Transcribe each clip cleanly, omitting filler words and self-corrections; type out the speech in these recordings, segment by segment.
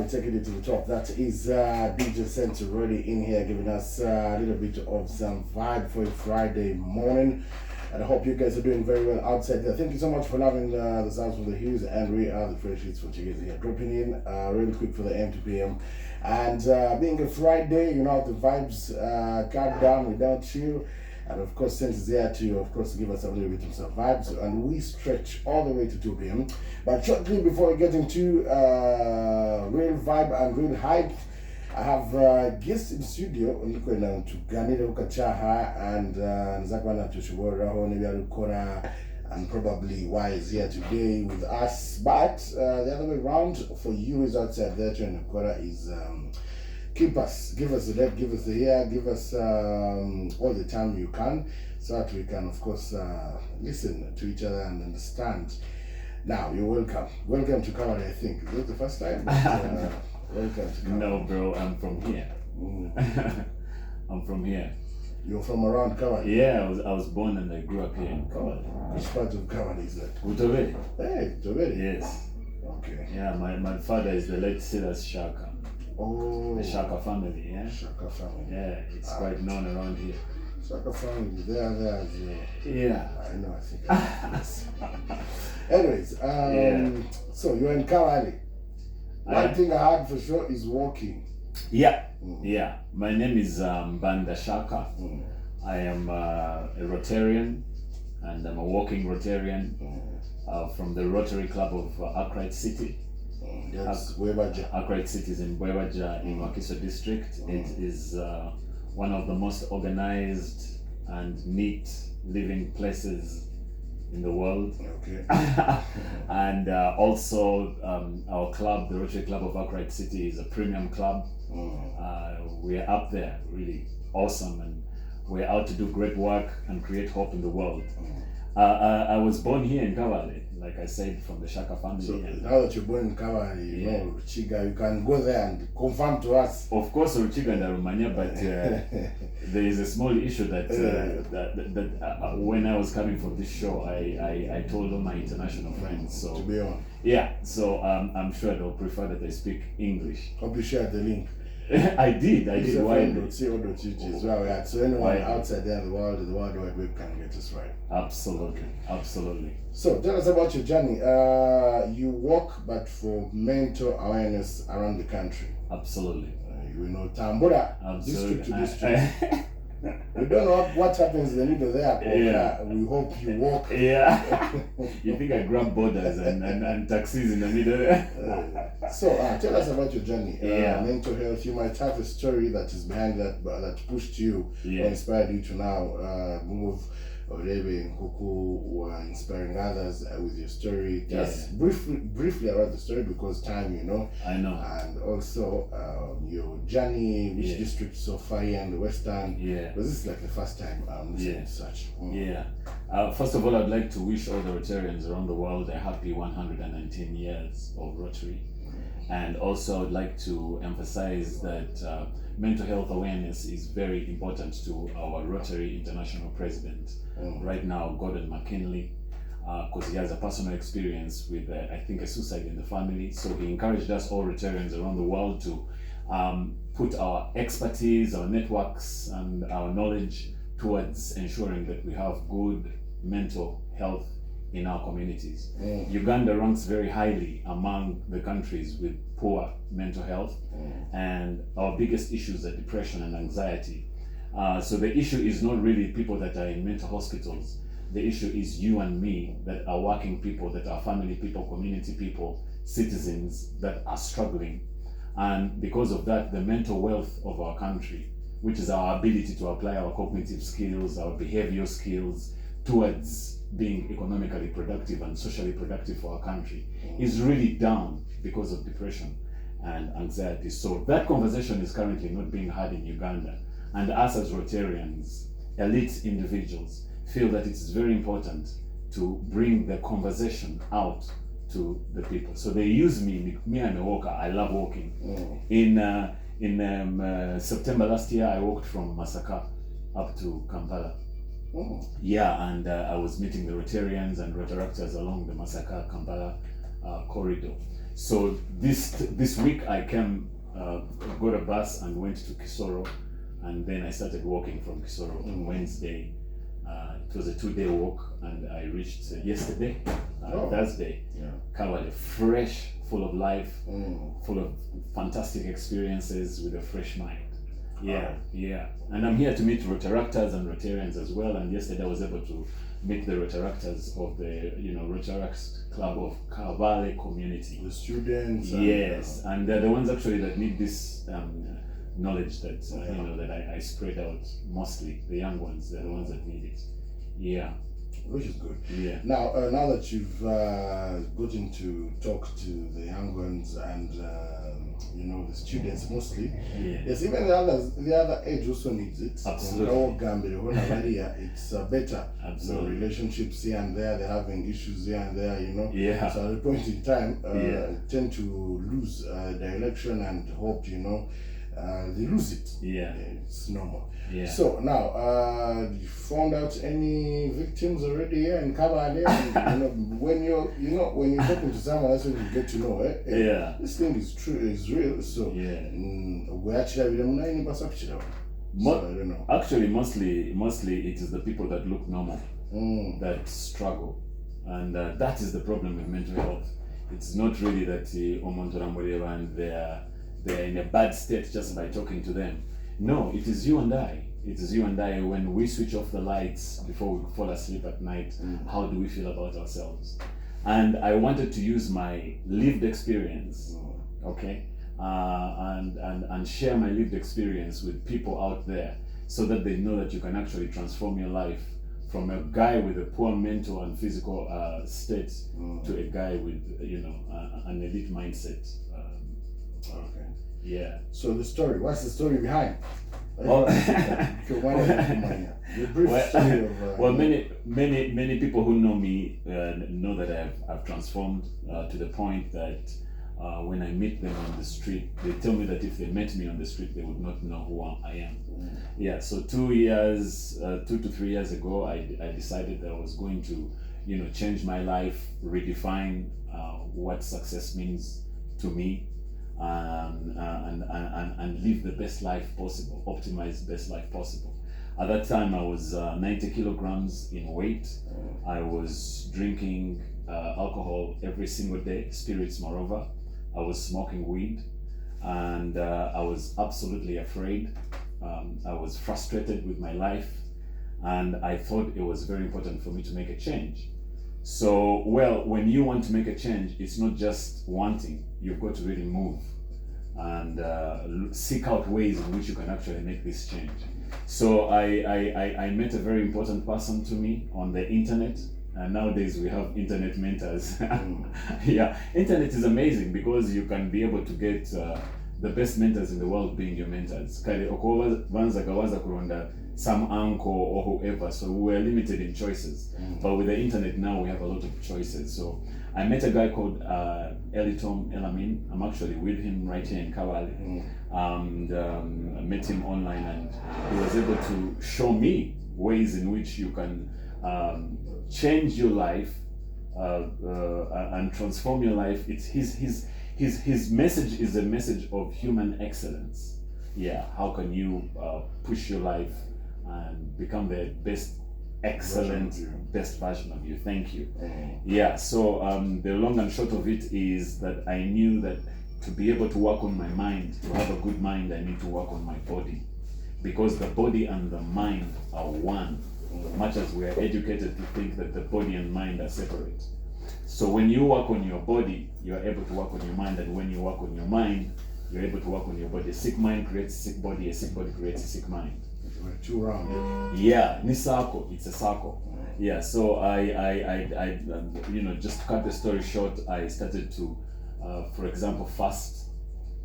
Kabale taking it to the top. That is DJ Center really in here giving us a little bit of some vibe for a Friday morning. And I hope you guys are doing very well outside there. Thank you so much for loving the sounds from the hills, and we are the fresh hits for you guys here. Dropping in really quick for the AM to PM. And being a Friday, you know, the vibes calm down, we don't chill. And of course, Sense is there to, of course, give us a little bit of some vibes. And we stretch all the way to 2 p.m. But shortly before we get into real vibe and real hype, I have guests in the studio. Niko tuganira ukachaha and nzakwana tushubora ho nibyarukora, and probably why is here today with us. But the other way around for you is outside there to Kora is give us a left, give us a ear, give us all the time you can, so that we can, of course, listen to each other and understand. Now, you're welcome. Welcome to Kabale, I think. Is this the first time? Welcome to Kabale. No, bro, I'm from here. I'm from here. You're from around Kabale? Yeah, I was born and I grew up here in Kabale. Which part of Kabale is that? Utobeli. Hey, Utobeli? Yes. Okay. Yeah, my father is the late Silas Shaka. Oh. The Shaka family, yeah? Shaka family. Yeah, it's quite known around here. Shaka family, there. Yeah. I know, I think I know. Anyways, so you're in Kabale. One thing I heard for sure is walking. Yeah. My name is Banda Shaka. I am a Rotarian, and I'm a walking Rotarian from the Rotary Club of Arkwright City. That's Bwebaja. Arkwright City is in Bwebaja in Wakiso district. It is one of the most organized and neat living places in the world. Okay. And also our club, the Rotary Club of Arkwright City, is a premium club. We're up there, really awesome, and we're out to do great work and create hope in the world. I was born here in Kabale, like I said, from the Shaka family. So now that you're born in Kabale, you know, Chiga, you can go there and confirm to us. Of course, Ruchiga and Romania, but there is a small issue that when I was coming for this show, I told all my international friends. So to be on. Yeah, so I'm sure they'll prefer that I speak English. Hope you shared the link. I did. Why? So anyone outside there in the World Wide Web can get us right. Absolutely. So tell us about your journey. You walk, but for mental awareness around the country. Absolutely. You know, Tambura, district to district. We don't know what happens in the middle there. Yeah. We hope you walk. Yeah. You think I grab borders and taxis in the middle? So tell us about your journey. Mental health. You might have a story that is behind that pushed you or inspired you to now move or were inspiring others with your story. Just briefly about the story, because time, you know. I know. And also your journey, which district so far here in the Western. Yeah. Because this is like the first time listening to such. First of all, I'd like to wish all the Rotarians around the world a happy 119 years of Rotary. And also I'd like to emphasize that mental health awareness is very important to our Rotary International President right now, Gordon McKinley, because he has a personal experience with, I think, a suicide in the family. So he encouraged us all Rotarians around the world to put our expertise, our networks, and our knowledge towards ensuring that we have good mental health in our communities. Uganda ranks very highly among the countries with poor mental health, and our biggest issues are depression and anxiety. So the issue is not really people that are in mental hospitals. The issue is you and me, that are working people, that are family people, community people, citizens that are struggling. And because of that, the mental wealth of our country, which is our ability to apply our cognitive skills, our behavioral skills towards being economically productive and socially productive for our country, is really down because of depression and anxiety. So that conversation is currently not being had in Uganda. And us as Rotarians, elite individuals, feel that it's very important to bring the conversation out to the people. So they use me. I'm a walker. I love walking. In September last year, I walked from Masaka up to Kampala. Yeah, and I was meeting the Rotarians and Rotaractors along the Masaka-Kampala corridor. So this week I came, got a bus and went to Kisoro, and then I started walking from Kisoro on Wednesday. It was a 2-day walk, and I reached yesterday, Thursday, Kabale, fresh, full of life, full of fantastic experiences with a fresh mind. Yeah. And I'm here to meet Rotaractors and Rotarians as well. And yesterday I was able to meet the Rotaractors of the, Rotaract Club of Kabale community. The students. Yes, and they're the ones actually that need this knowledge that, that I spread out mostly. The young ones, they're the ones that need it. Yeah. Which is good. Yeah. Now that you've gotten to talk to the young ones and the students mostly, yes, even the other age also needs it. Absolutely. It's better. Absolutely. Relationships here and there, they're having issues here and there, Yeah. So at a point in time, tend to lose direction and hope, they lose it. Yeah. It's normal. Yeah. So now, you found out any victims already here in Kabale? And, when you're talking to someone, that's when you get to know, this thing is true, is real. So we actually have so I don't know. Actually, mostly it is the people that look normal that struggle, and that is the problem with mental health. It's not really that and they're in a bad state just by talking to them. No, it is you and I. It is you and I. When we switch off the lights before we fall asleep at night, how do we feel about ourselves? And I wanted to use my lived experience, and share my lived experience with people out there, so that they know that you can actually transform your life from a guy with a poor mental and physical state to a guy with an elite mindset. Okay. Yeah. So the story. What's the story behind? Well, many people who know me know that I've transformed to the point that when I meet them on the street, they tell me that if they met me on the street, they would not know who I am. Yeah. So 2 to 3 years ago, I decided that I was going to, change my life, redefine what success means to me. And live the best life possible, optimize the best life possible. At that time, I was 90 kilograms in weight. I was drinking alcohol every single day, spirits moreover. I was smoking weed, and I was absolutely afraid. I was frustrated with my life, and I thought it was very important for me to make a change. So, when you want to make a change, it's not just wanting. You've got to really move and seek out ways in which you can actually make this change. So I met a very important person to me on the internet. And nowadays we have internet mentors. Yeah, internet is amazing because you can be able to get the best mentors in the world being your mentors. Some uncle or whoever, so we were limited in choices. But with the internet now, we have a lot of choices. So I met a guy called Elitom Elamin. I'm actually with him right here in Kabale. And I met him online, and he was able to show me ways in which you can change your life and transform your life. It's his message is a message of human excellence. Yeah, how can you push your life and become the best best version of you. Thank you. Yeah, so the long and short of it is that I knew that to be able to work on my mind, to have a good mind, I need to work on my body, because the body and the mind are one, much as we are educated to think that the body and mind are separate. So when you work on your body, you are able to work on your mind, and when you work on your mind, you're able to work on your body. A sick mind creates a sick body, a sick body creates a sick mind. We're too rounded. Yeah, ni circle, it's a circle. Yeah, so I just to cut the story short, I started to, for example, fast.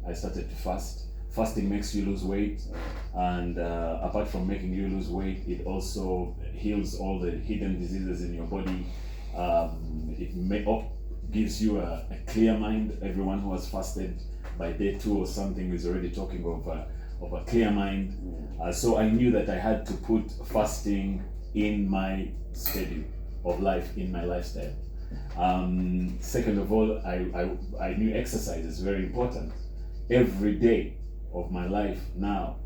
I started to fast. Fasting makes you lose weight, and apart from making you lose weight, it also heals all the hidden diseases in your body. It gives you a clear mind. Everyone who has fasted by day 2 or something is already talking of a clear mind. So I knew that I had to put fasting in my schedule of life, in my lifestyle. Second of all, I knew exercise is very important. Every day of my life now,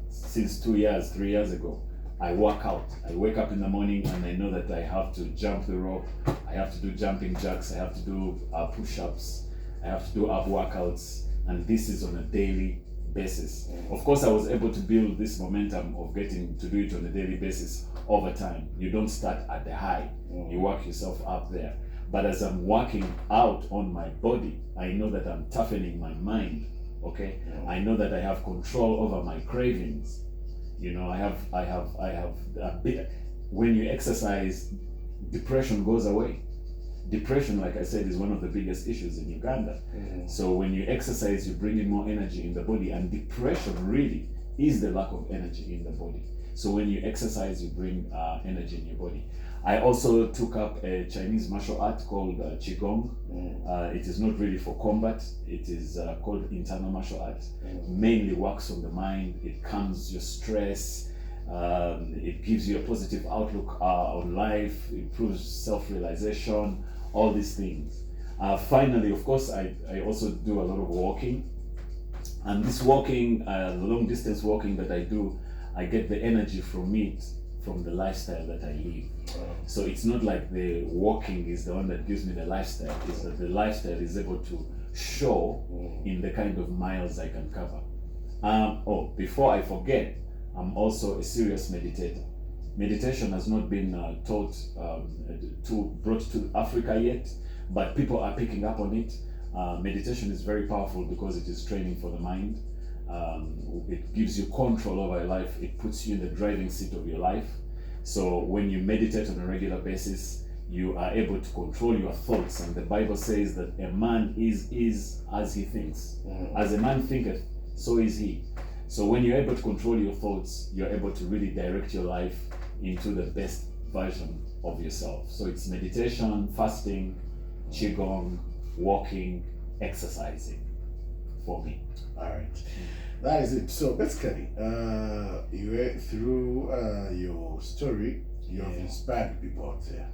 since 2 years, 3 years ago, I work out. I wake up in the morning and I know that I have to jump the rope, I have to do jumping jacks, I have to do push-ups, I have to do ab workouts, and this is on a daily basis. Of course, I was able to build this momentum of getting to do it on a daily basis over time. You don't start at the high, you work yourself up there. But as I'm working out on my body, I know that I'm toughening my mind. Okay, I know that I have control over my cravings. You know, I have a bit. When you exercise, depression goes away. Depression, like I said, is one of the biggest issues in Uganda. So when you exercise, you bring in more energy in the body, and depression really is the lack of energy in the body. So when you exercise, you bring energy in your body. I also took up a Chinese martial art called Qigong. It is not really for combat. It is called internal martial art. Mainly works on the mind. It calms your stress. It gives you a positive outlook on life. Improves self-realization. All these things. Finally, of course, I also do a lot of walking. And this walking, the long distance walking that I do, I get the energy from it, from the lifestyle that I live. So it's not like the walking is the one that gives me the lifestyle, it's that the lifestyle is able to show in the kind of miles I can cover. Before I forget, I'm also a serious meditator. Meditation has not been brought to Africa yet, but people are picking up on it. Meditation is very powerful because it is training for the mind. It gives you control over your life. It puts you in the driving seat of your life. So when you meditate on a regular basis, you are able to control your thoughts. And the Bible says that a man is as he thinks. As a man thinketh, so is he. So when you're able to control your thoughts, you're able to really direct your life into the best version of yourself. So it's meditation, fasting, qigong, walking, exercising for me. All right. That is it. So basically, you went through your story, you have inspired people out there.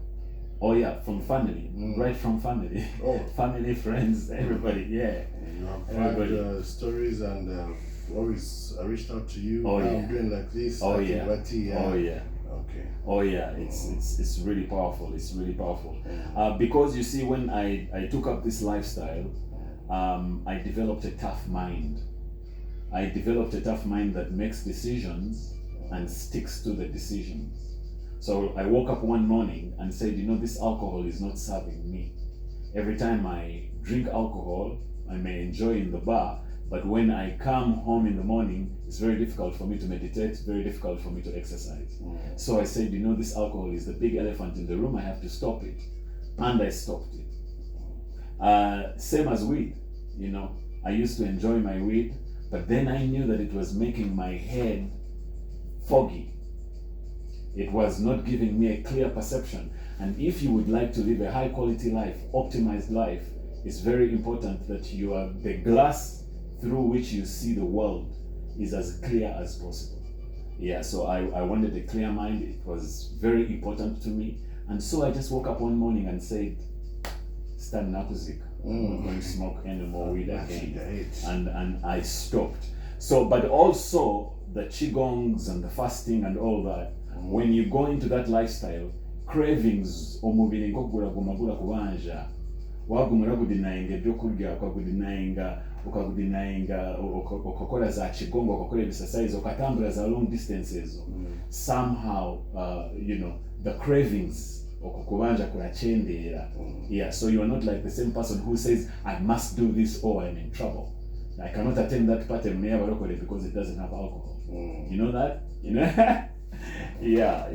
Oh yeah, from family, right from family. Oh. Family, friends, everybody, yeah. You have heard stories and always reached out to you. Oh, I'm doing like this. Oh yeah. Oh yeah. Okay. Oh yeah, it's really powerful. It's really powerful. Because you see, when I took up this lifestyle, I developed a tough mind. I developed a tough mind that makes decisions and sticks to the decisions. So I woke up one morning and said, you know, this alcohol is not serving me. Every time I drink alcohol, I may enjoy in the bar, but when I come home in the morning, it's very difficult for me to meditate, it's very difficult for me to exercise. So I said, you know, this alcohol is the big elephant in the room, I have to stop it. And I stopped it. Same as weed, you know, I used to enjoy my weed, but then I knew that it was making my head foggy. It was not giving me a clear perception. And if you would like to live a high quality life, optimized life, it's very important that the glass through which you see the world is as clear as possible. Yeah, so I wanted a clear mind. It was very important to me. And so I just woke up one morning and said, Stan Nakuzik, I'm not going to smoke any more weed again. And I stopped. So, but also the qigongs and the fasting and all that, when you go into that lifestyle, cravings omubiri nk'okugula gumagula kubanja wagumira kudenyinga ebyokulya ukakudenyinga ukakola za kigongo ukakola exercise ukatambula za long distances somehow the cravings okukubanja kulachendera. Yeah, so you are not like the same person who says I must do this or I'm in trouble. I cannot attend that party because it doesn't have alcohol. You know that? You know? Yeah.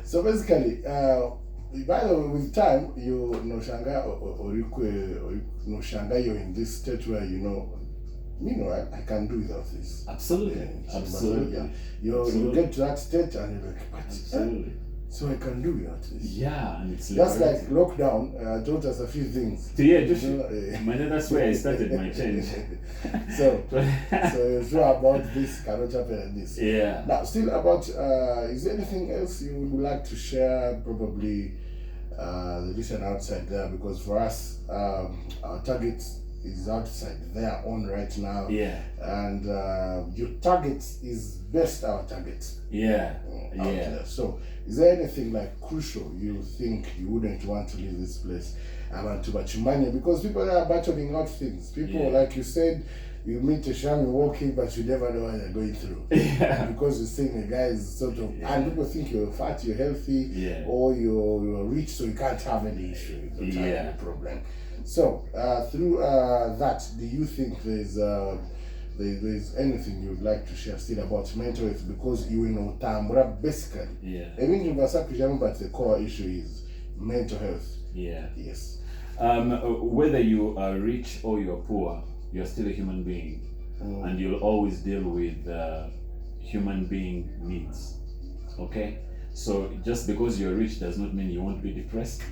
So basically, by the way, with time, you no shanga or no shanga, you're in this state where I can do without this. Absolutely. Absolutely. You get to that state and you're like, but absolutely. So I can do without this. Yeah, and it's that's like lockdown taught us a few things. That's where I started my change. So it's not about this cannot happen and this. Yeah. Now, still about is there anything else you would like to share? Probably the listen outside there, because for us, our target is outside there on right now. Yeah. And your target is best our target. Yeah. Out there. So, is there anything like crucial you think you wouldn't want to leave this place? Abantu bachumanya, because people are battling out things. People, like you said, you meet a shami walking, but you never know what they're going through. Yeah. Because you're seeing a guy is sort of, and people think you're fat, you're healthy, or you're rich, so you can't have any issue, you don't have any problem. So, through that, do you think there's anything you'd like to share still about mental health? Because you know, Tambura basically, I mean, but the core issue is mental health. Yeah. Yes. Whether you are rich or you're poor, you're still a human being, and you'll always deal with human being needs. Okay? So just because you're rich does not mean you won't be depressed.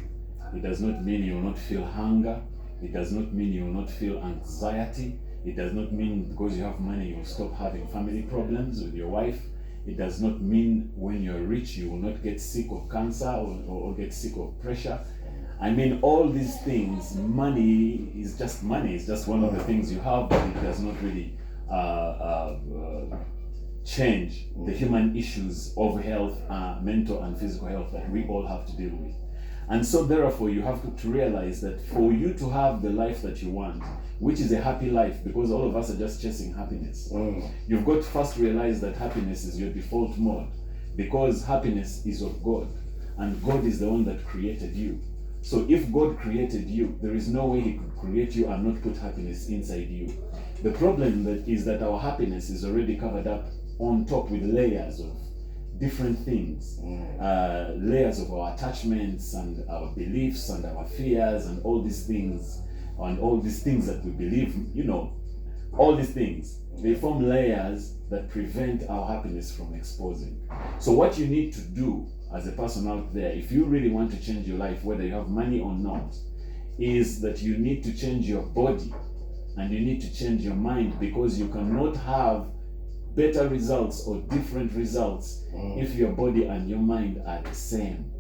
It does not mean you will not feel hunger. It does not mean you will not feel anxiety. It does not mean because you have money you will stop having family problems with your wife. It does not mean when you're rich you will not get sick of cancer or get sick of pressure. I mean, all these things, money is just money. It's just one of the things you have, but it does not really change the human issues of health, mental and physical health that we all have to deal with. And so therefore you have to realize that for you to have the life that you want, which is a happy life, because all of us are just chasing happiness, you've got to first realize that happiness is your default mode, because happiness is of God, and God is the one that created you. So if God created you, there is no way he could create you and not put happiness inside you. The problem is that our happiness is already covered up on top with layers of different things, layers of our attachments and our beliefs and our fears and all these things that we believe, all these things, they form layers that prevent our happiness from exposing. So what you need to do as a person out there, if you really want to change your life, whether you have money or not, is that you need to change your body and you need to change your mind, because you cannot have better results or different results if your body and your mind are the same.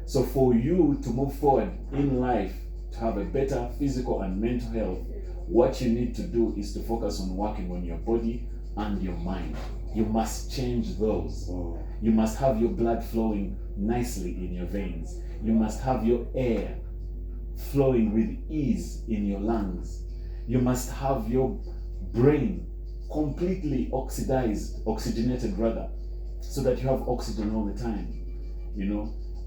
So for you to move forward in life, to have a better physical and mental health, what you need to do is to focus on working on your body and your mind. You must change those. You must have your blood flowing nicely in your veins. You must have your air flowing with ease in your lungs. You must have your brain completely oxygenated rather, so that you have oxygen all the time.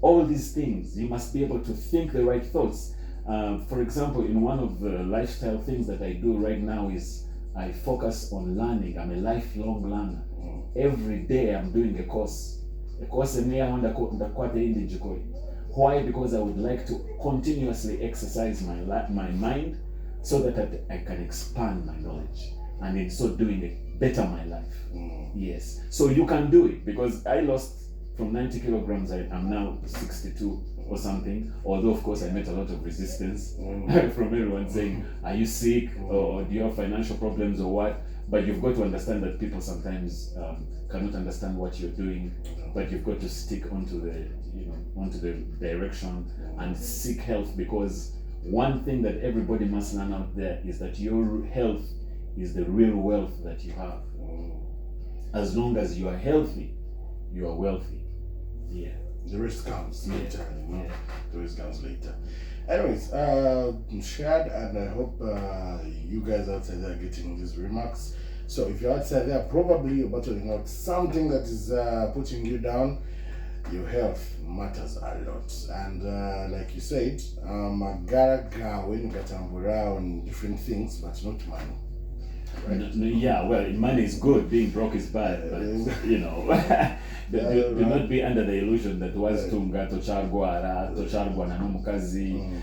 All these things, you must be able to think the right thoughts. For example, in one of the lifestyle things that I do right now is I focus on learning. I'm a lifelong learner. Every day I'm doing a course. Why? Because I would like to continuously exercise my mind so that I can expand my knowledge, and in so doing it, better my life. Yes. So you can do it, because I lost from 90 kilograms, I'm now 62 or something, although of course I met a lot of resistance from everyone saying, are you sick, or do you have financial problems or what? But you've got to understand that people sometimes cannot understand what you're doing, but you've got to stick onto the direction and seek health, because one thing that everybody must learn out there is that your health is the real wealth that you have. As long as you are healthy, you are wealthy. Yeah. The rest comes later. The rest comes later. Anyways, shared, and I hope you guys outside there are getting these remarks. So if you're outside there, probably you're battling out something that is putting you down. Your health matters a lot, and like you said, when you get on different things, but not money. Right? Yeah, well, money is good, being broke is bad, but do not be under the illusion that was tunga tochargwara na nomukazi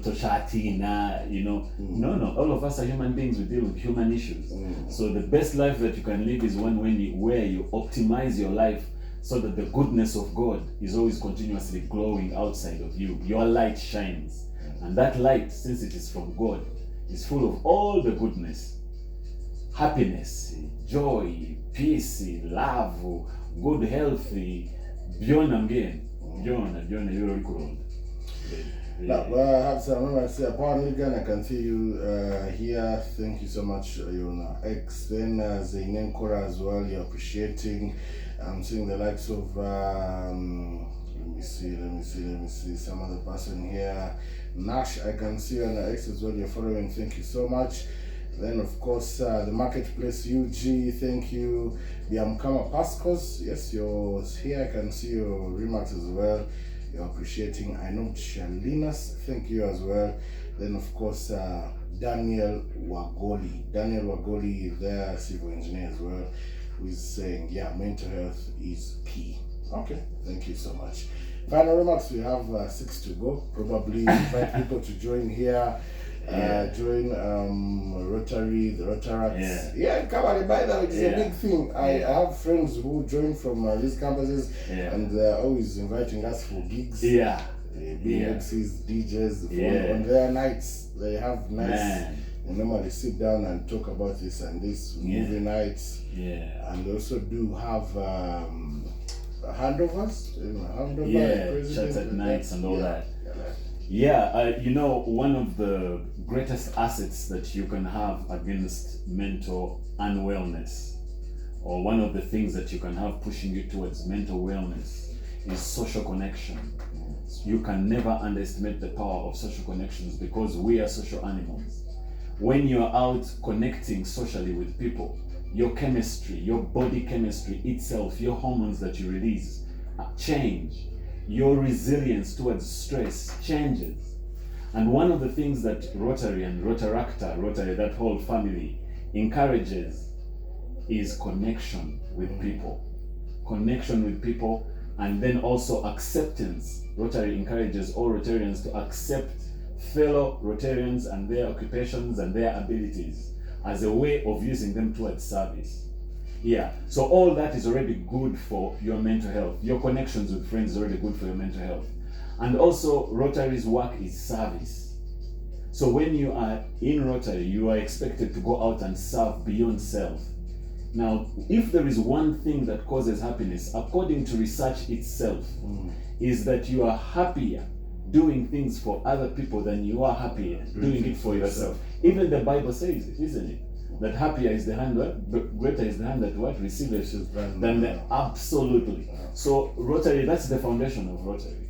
toshatina, no, all of us are human beings. We deal with human issues. So the best life that you can live is one where you optimize your life so that the goodness of God is always continuously glowing outside of you. Your light shines, and that light, since it is from God, is full of all the goodness, happiness, joy, peace, love, good health, beyond again. John, you're really cool. Now, I have some remarks here. Paul Ligan, I can see you here. Thank you so much. You're on X. Then Zainen Kora as well. You're appreciating. I'm seeing the likes of, let me see. Some other person here. Nash, I can see you on X as well. You're following. Thank you so much. Then, of course, the Marketplace UG. Thank you. Biamkama Pascos. Yes, you're here. I can see your remarks as well. You're appreciating. I know Shalinas, thank you as well. Then of course Daniel Wagoli is there, civil engineer as well, who is saying, yeah, mental health is key. Okay, thank you so much. Final remarks, we have 6 to go. Probably invite people to join here. Join Rotary, the Rotaracts. Yeah, Kabale, by the way, it's a big thing. I have friends who join from these campuses, and they're always inviting us for gigs. Being MCs, DJs, on their nights. They have nights. They normally sit down and talk about this and this, movie nights. And they also do have handovers, chats at nights and all that. You know, one of the greatest assets that you can have against mental unwellness, or one of the things that you can have pushing you towards mental wellness, is social connection. You can never underestimate the power of social connections, because we are social animals. When you're out connecting socially with people, your chemistry, your body chemistry itself, your hormones that you release change. Your resilience towards stress changes. And one of the things that Rotary and Rotary, that whole family, encourages is connection with people. Connection with people, and then also acceptance. Rotary encourages all Rotarians to accept fellow Rotarians and their occupations and their abilities as a way of using them towards service. So all that is already good for your mental health. Your connections with friends is already good for your mental health. And also, Rotary's work is service. So when you are in Rotary, you are expected to go out and serve beyond self. Now, if there is one thing that causes happiness, according to research itself, is that you are happier doing things for other people than you are happier doing it for yourself. Even the Bible says it, isn't it? That happier is the hand, greater is the hand that receives than the absolutely. So Rotary, that's the foundation of Rotary.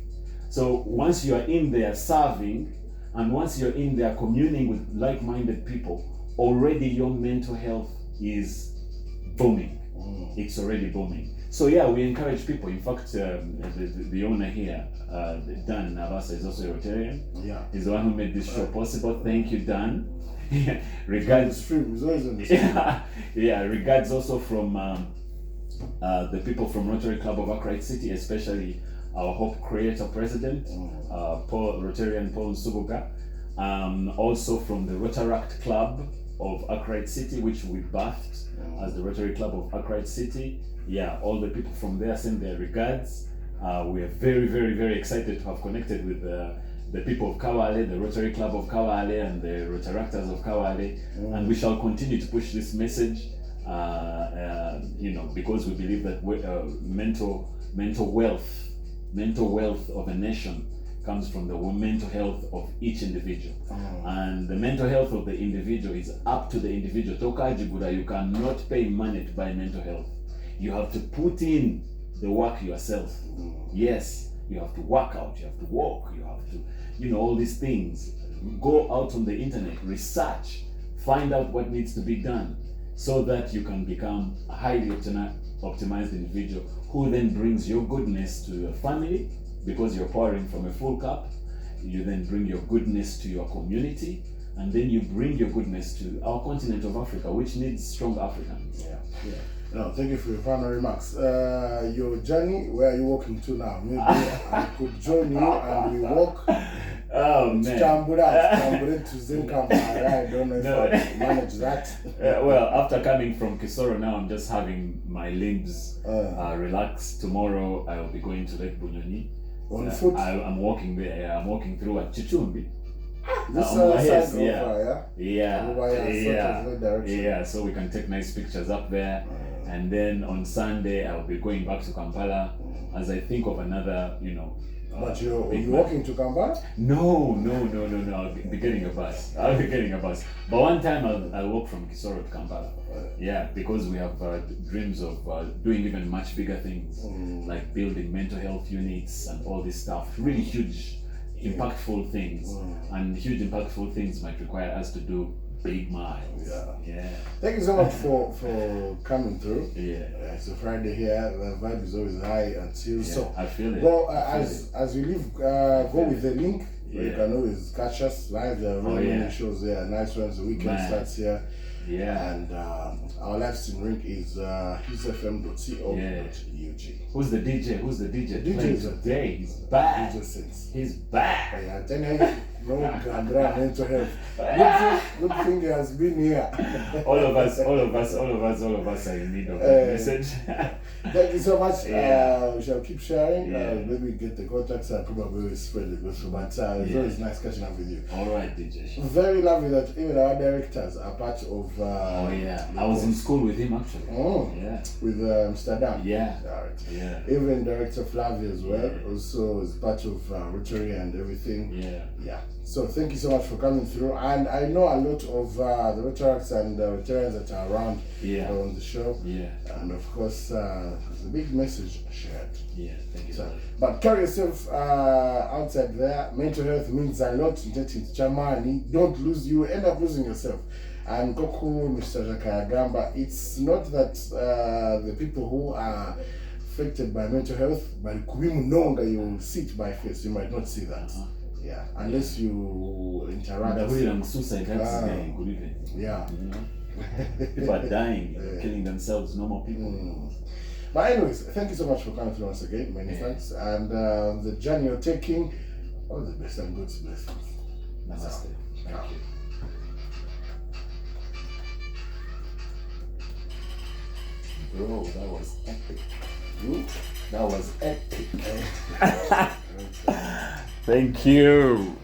So once you are in there serving, and once you're in there communing with like-minded people, already your mental health is booming. It's already booming. So we encourage people. In fact, the owner here, Dan Navasa, is also a Rotarian. He's the one who made this show possible. Thank you, Dan. Regards. Regards also from the people from Rotary Club of Upright City, especially our Hope Creator President, Rotarian Paul Nsubuga. Also from the Rotaract Club of Upright City, which we birthed as the Rotary Club of Upright City. All the people from there send their regards. We are very, very, very excited to have connected with the people of Kabale, the Rotary Club of Kabale, and the Rotaractors of Kabale, and we shall continue to push this message, because we believe that mental wealth of a nation comes from the mental health of each individual, and the mental health of the individual is up to the individual. You cannot pay money to buy mental health. You have to put in the work yourself. Yes, you have to work out, you have to walk, you have to, all these things. Go out on the internet, research, find out what needs to be done, so that you can become a highly optimized individual who then brings your goodness to your family, because you're pouring from a full cup. You then bring your goodness to your community, and then you bring your goodness to our continent of Africa, which needs strong Africans. No, thank you for your final remarks. Your journey, where are you walking to now? Maybe I could join you and we walk Oh man. Chambure to Zinkamba. I don't know if I manage that. Well, after coming from Kisoro, now I'm just having my limbs relax. Tomorrow I'll be going to Lake Bunyoni. On foot? I'm walking there. I'm walking through at Chichumbi. This side over, yeah, so we can take nice pictures up there. And then on Sunday, I'll be going back to Kampala as I think of another, But you're big walking to Kampala? No. I'll be getting a bus. But one time I'll walk from Kisoro to Kampala. Yeah, because we have dreams of doing even much bigger things, like building mental health units and all this stuff. Really huge, impactful things. And huge, impactful things might require us to do big miles. Yeah. Thank you so much for coming through. Yeah. It's a Friday here. The vibe is always high until so. I feel it. Well, as you leave, go with the link. Yeah. You can always catch us live. There are really many shows there. Nice ones. The weekend starts here. Yeah. And our live stream link is husfm.co.ug. Who's the DJ? DJ playing is today? He's back. DJ Sense. He's back. Yeah, tell you, no Gandra mental health. Good thing he has been here. all of us are in need of that message. Thank you so much. Yeah. We shall keep sharing. Yeah. Maybe get the contacts and probably will spread the gospel. But it's always nice catching up with you. All right, DJ. Very lovely that even our directors are part of. I was in school with him actually. Yeah. With Amsterdam. Yeah. All right. Yeah. Even Director Flavia as well. Also is part of Rotary and everything. Yeah. Yeah. So thank you so much for coming through. And I know a lot of the Rotaracs and Rotarians that are around on the show. Yeah. And of course, there's a big message shared. Yeah, thank you. So, but carry yourself outside there. Mental health means a lot. Don't lose, you end up losing yourself. And Goku, Mr. Jakayagamba, it's not that the people who are affected by mental health, but you see it by face, you might not see that. Yeah, unless you interact. Suicide, yeah. People are dying, killing themselves, normal people. But anyways, thank you so much for coming through once again. Many thanks. And the journey you're taking, all the best and God's blessings. Namaste. Thank you. Bro, that was epic. That was epic. Thank you.